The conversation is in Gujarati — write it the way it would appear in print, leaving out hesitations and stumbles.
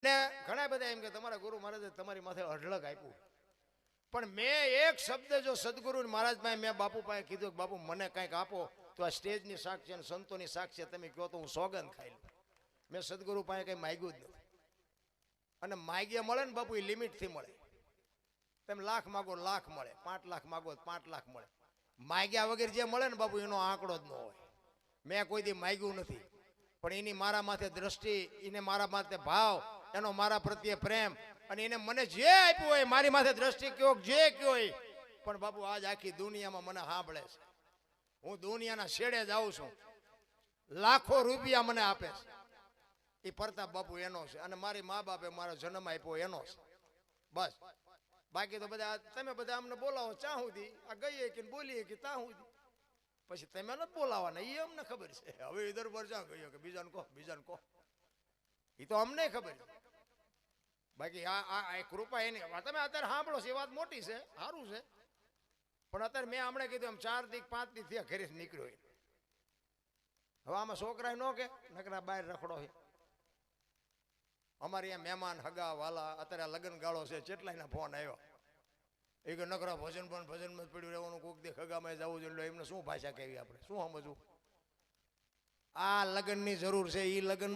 ને ઘણા બધા એમ કે તમારા ગુરુ મહારાજે તમારી માથે અઢળક આપ્યું, પણ મેં એક શબ્દ જો સદગુરુ મહારાજ પાસે મેં બાપુ પાસે કીધું કે બાપુ મને કંઈક આપો તો આ સ્ટેજની સાક્ષી અને સંતોની સાક્ષી તમે કહો તો હું સોગંદ ખાઈ લઉં. મેં સદગુરુ પાસે કંઈ માગ્યું જ નથી. અને માગ્યા મળે ને બાપુ એ લિમિટથી મળે. તમે લાખ માગો લાખ મળે, 5 લાખ માગો 5 લાખ મળે. માગ્યા વગર જે મળે ને બાપુ એનો આંકડો જ ન હોય. મેં કોઈ દી માગ્યું નથી, પણ એની મારા માથે દ્રષ્ટિ, એને મારા માથે ભાવ, એનો મારા પ્રત્યે પ્રેમ, અને એને મને જે આપ્યું હોય મારી માથે દ્રષ્ટિ કયો જે કયો હોય, પણ બાપુ આજ આખી દુનિયામાં મને સાંભળે છે. હું દુનિયાના છેડે જાઉં છું, લાખો રૂપિયા મને આપે છે, એ પ્રતાપ બાપુ એનો છે. અને મારી મા બાપે મારો જન્મ આપ્યો એનો છે. બસ બાકી તો બધા તમે બધા અમને બોલાવો ચા સુધી, આ ગઈએ કે બોલીએ કે ત્યાં સુધી, પછી તમે નથી બોલાવાના એ અમને ખબર છે. હવે ઇધર પર જા ગયો કે બીજાને કહો બીજાને કહો, એ તો અમને ખબર છે. બાકી આ કૃપા એની તમે અત્યારે સાંભળો છો એ વાત મોટી છે, સારું છે, પણ અત્યારે મેં હમણાં કીધું એમ 4 દી 5 દી થયા ઘરે નીકળ્યો. હવે આમાં છોકરા ન કે નકરા બહાર રખડો છે. અમારે અહીંયા મહેમાન હગા વાલા અત્યારે લગ્ન ગાળો છે, કેટલાયના ફોન આવ્યો એ કે નકરા ભજન પણ ભજનમાં જ પડ્યું રહેવાનું, કોઈક દે હગામાં જવું જોઈએ. એમને શું ભાષા કહેવી, આપણે શું સમજવું? આ લગ્નની જરૂર છે, એ લગ્ન